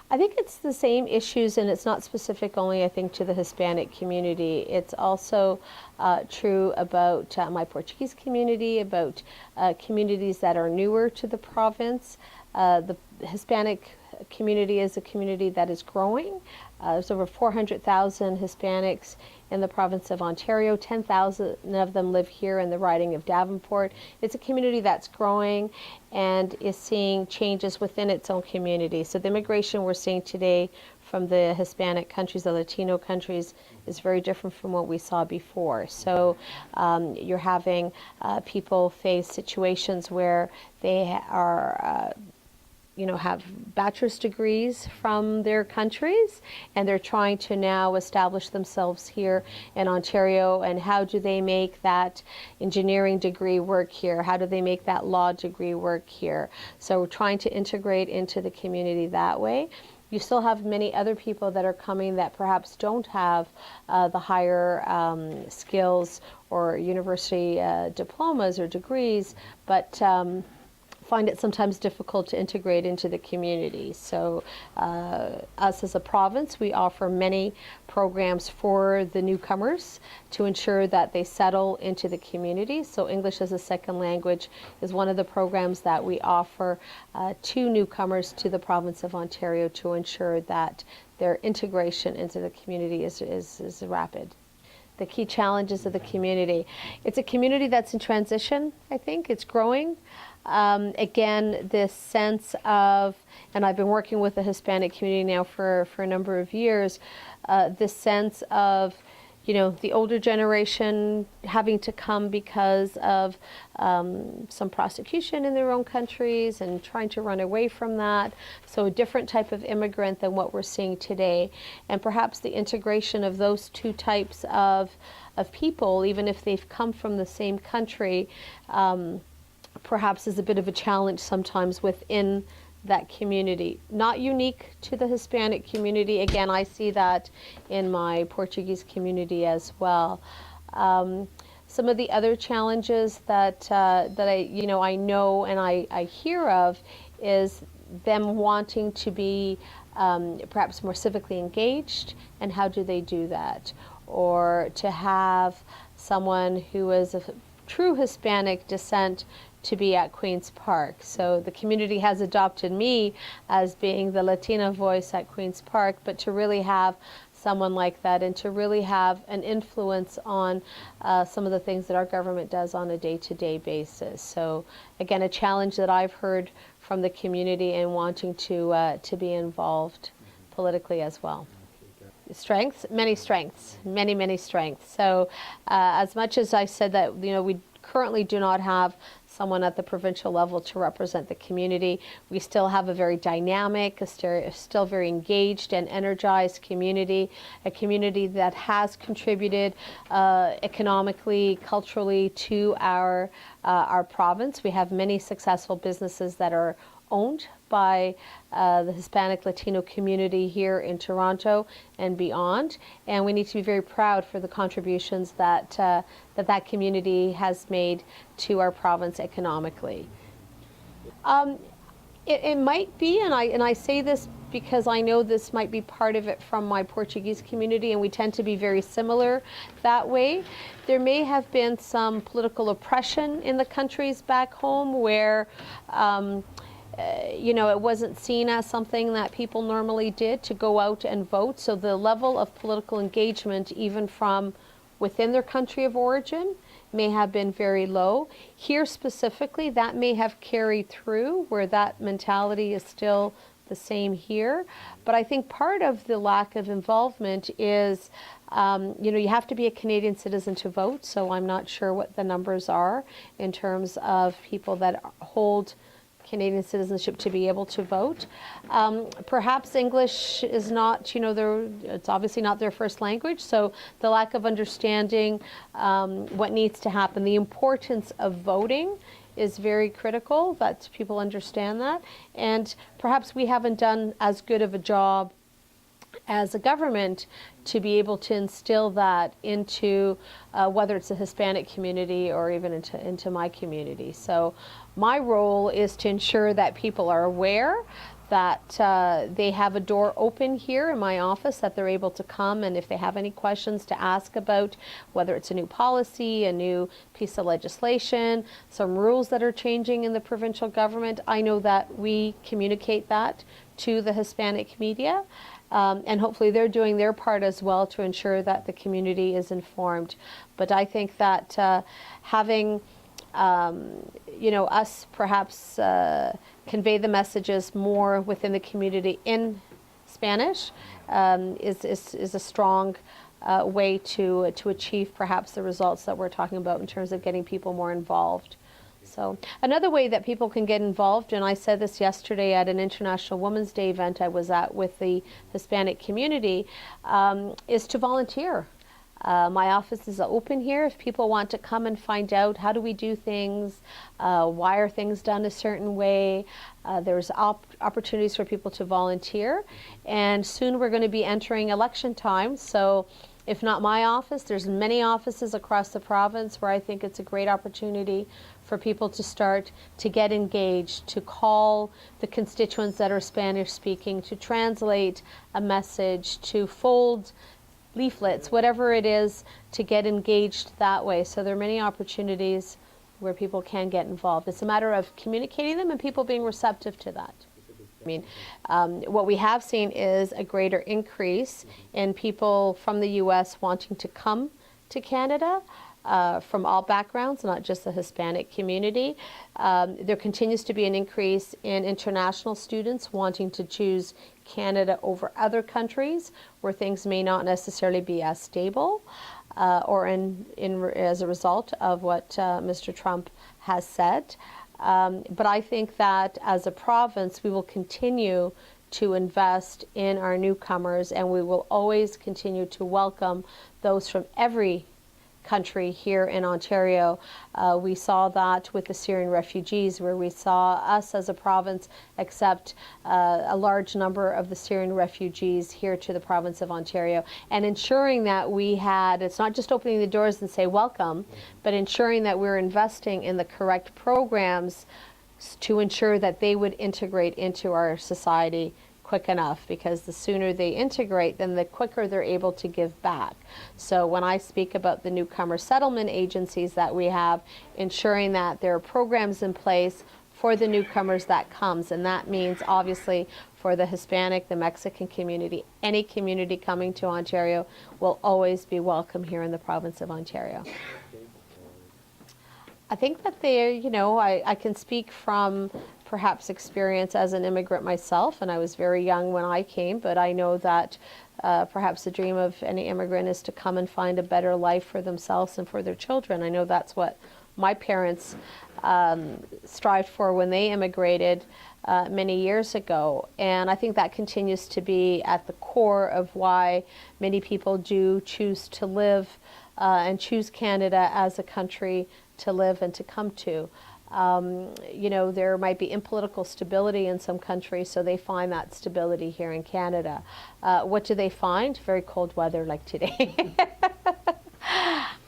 I think it's the same issues, and it's not specific only, I think, to the Hispanic community. It's also true about my Portuguese community, about communities that are newer to the province. The Hispanic community is a community that is growing. There's over 400,000 Hispanics in the province of Ontario. 10,000 of them live here in the riding of Davenport. It's a community that's growing and is seeing changes within its own community. So the immigration we're seeing today from the Hispanic countries, the Latino countries, is very different from what we saw before. So you're having people face situations where they are have bachelor's degrees from their countries, and they're trying to now establish themselves here in Ontario. And how do they make that engineering degree work here? How do they make that law degree work here? So we're trying to integrate into the community that way. You still have many other people that are coming that perhaps don't have the higher skills or university diplomas or degrees, but find it sometimes difficult to integrate into the community. So us as a province, we offer many programs for the newcomers to ensure that they settle into the community. So English as a second language is one of the programs that we offer to newcomers to the province of Ontario to ensure that their integration into the community is rapid. The key challenges of the community. It's a community that's in transition, I think. It's growing. Again, this sense of, and I've been working with the Hispanic community now for a number of years, this sense of, the older generation having to come because of some prosecution in their own countries and trying to run away from that. So a different type of immigrant than what we're seeing today. And perhaps the integration of those two types of people, even if they've come from the same country, perhaps is a bit of a challenge sometimes within that community. Not unique to the Hispanic community. Again, I see that in my Portuguese community as well. Some of the other challenges that I know and I hear of is them wanting to be perhaps more civically engaged, and how do they do that? Or to have someone who is of true Hispanic descent to be at Queen's Park. So the community has adopted me as being the Latina voice at Queen's Park, but to really have someone like that and to really have an influence on some of the things that our government does on a day-to-day basis. So again, a challenge that I've heard from the community and wanting to be involved politically as well. Strengths, many strengths, many strengths. So as much as I said that, we currently do not have someone at the provincial level to represent the community, we still have a very dynamic, still very engaged and energized community, a community that has contributed economically, culturally to our province. We have many successful businesses that are owned by the Hispanic Latino community here in Toronto and beyond, and we need to be very proud for the contributions that that community has made to our province economically. It might be, and I say this because I know this might be part of it from my Portuguese community, and we tend to be very similar that way. There may have been some political oppression in the countries back home where it wasn't seen as something that people normally did to go out and vote. So the level of political engagement, even from within their country of origin, may have been very low. Here specifically, that may have carried through, where that mentality is still the same here. But I think part of the lack of involvement is, you have to be a Canadian citizen to vote. So I'm not sure what the numbers are in terms of people that hold Canadian citizenship to be able to vote. Perhaps English is not, it's obviously not their first language, so the lack of understanding what needs to happen. The importance of voting is very critical, that people understand that, and perhaps we haven't done as good of a job as a government to be able to instill that into whether it's a Hispanic community or even into my community. So my role is to ensure that people are aware that they have a door open here in my office, that they're able to come, and if they have any questions to ask about whether it's a new policy, a new piece of legislation, some rules that are changing in the provincial government, I know that we communicate that to the Hispanic media. And hopefully they're doing their part as well to ensure that the community is informed. But I think that having us perhaps convey the messages more within the community in Spanish is a strong way to achieve perhaps the results that we're talking about in terms of getting people more involved. So another way that people can get involved, and I said this yesterday at an International Women's Day event I was at with the Hispanic community, is to volunteer. My office is open here if people want to come and find out how do we do things, why are things done a certain way. There's opportunities for people to volunteer, and soon we're going to be entering election time. So if not my office, there's many offices across the province where I think it's a great opportunity for people to start to get engaged, to call the constituents that are Spanish speaking, to translate a message, to fold leaflets, whatever it is, to get engaged that way. So there are many opportunities where people can get involved. It's a matter of communicating them and people being receptive to that. I mean, what we have seen is a greater increase in people from the U.S. wanting to come to Canada from all backgrounds, not just the Hispanic community. There continues to be an increase in international students wanting to choose Canada over other countries where things may not necessarily be as stable or as a result of what Mr. Trump has said. But I think that as a province, we will continue to invest in our newcomers, and we will always continue to welcome those from every country here in Ontario. We saw that with the Syrian refugees, where we saw us as a province accept a large number of the Syrian refugees here to the province of Ontario, and ensuring that we had, it's not just opening the doors and say welcome, but ensuring that we're investing in the correct programs to ensure that they would integrate into our society quick enough, because the sooner they integrate, then the quicker they're able to give back. So when I speak about the newcomer settlement agencies that we have, ensuring that there are programs in place for the newcomers that comes, and that means obviously for the Hispanic, the Mexican community, any community coming to Ontario will always be welcome here in the province of Ontario. I think that I can speak from perhaps experience as an immigrant myself, and I was very young when I came, but I know that perhaps the dream of any immigrant is to come and find a better life for themselves and for their children. I know that's what my parents strived for when they immigrated many years ago, and I think that continues to be at the core of why many people do choose to live and choose Canada as a country to live and to come to. There might be impolitical stability in some countries, so they find that stability here in Canada. What do they find? Very cold weather like today.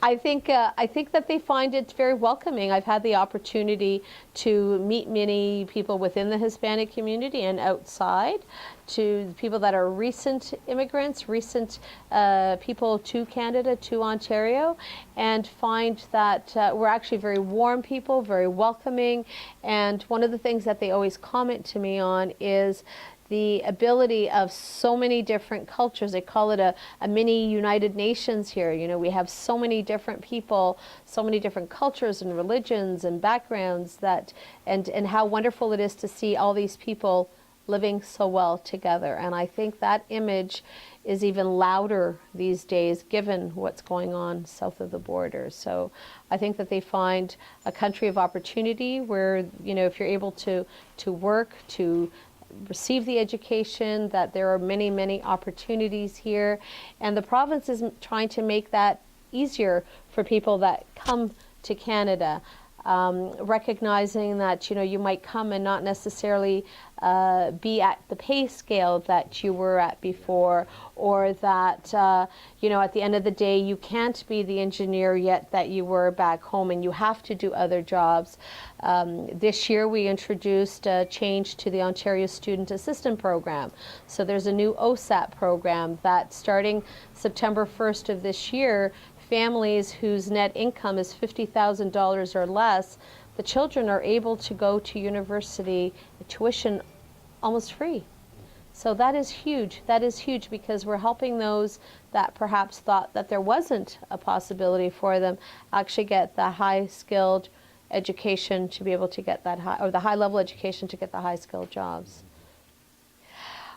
I think that they find it very welcoming. I've had the opportunity to meet many people within the Hispanic community and outside, to people that are recent immigrants, recent people to Canada, to Ontario, and find that we're actually very warm people, very welcoming. And one of the things that they always comment to me on is the ability of so many different cultures. They call it a mini United Nations here. We have so many different people, so many different cultures and religions and backgrounds, and how wonderful it is to see all these people living so well together. And I think that image is even louder these days given what's going on south of the border. So I think that they find a country of opportunity where, if you're able to work, to receive the education, that there are many, many opportunities here. And the province is trying to make that easier for people that come to Canada. recognizing that, you might come and not necessarily be at the pay scale that you were at before, or that, at the end of the day, you can't be the engineer yet that you were back home and you have to do other jobs. This year we introduced a change to the Ontario Student Assistant Program. So there's a new OSAP program that starting September 1st of this year, families whose net income is $50,000 or less, the children are able to go to university tuition almost free. So that is huge. That is huge, because we're helping those that perhaps thought that there wasn't a possibility for them actually get the high-skilled education to be able to get that high, or the high-level education to get the high-skilled jobs.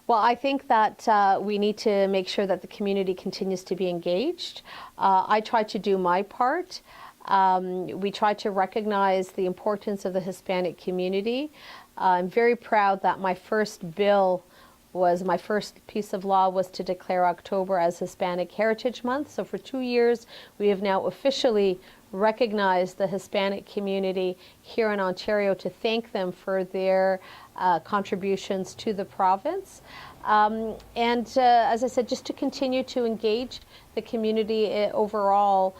Well, I think that we need to make sure that the community continues to be engaged. I try to do my part. We try to recognize the importance of the Hispanic community. I'm very proud that my first piece of law was to declare October as Hispanic Heritage Month. So for 2 years, we have now officially recognized the Hispanic community here in Ontario to thank them for their contributions to the province. As I said, just to continue to engage the community overall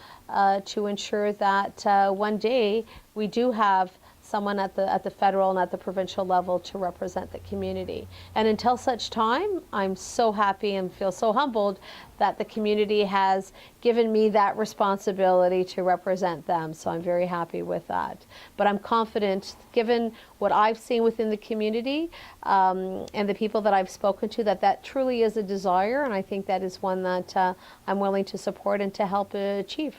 to ensure that one day we do have someone at the federal and at the provincial level to represent the community. And until such time, I'm so happy and feel so humbled that the community has given me that responsibility to represent them. So I'm very happy with that. But I'm confident, given what I've seen within the community and the people that I've spoken to, that truly is a desire, and I think that is one that I'm willing to support and to help achieve.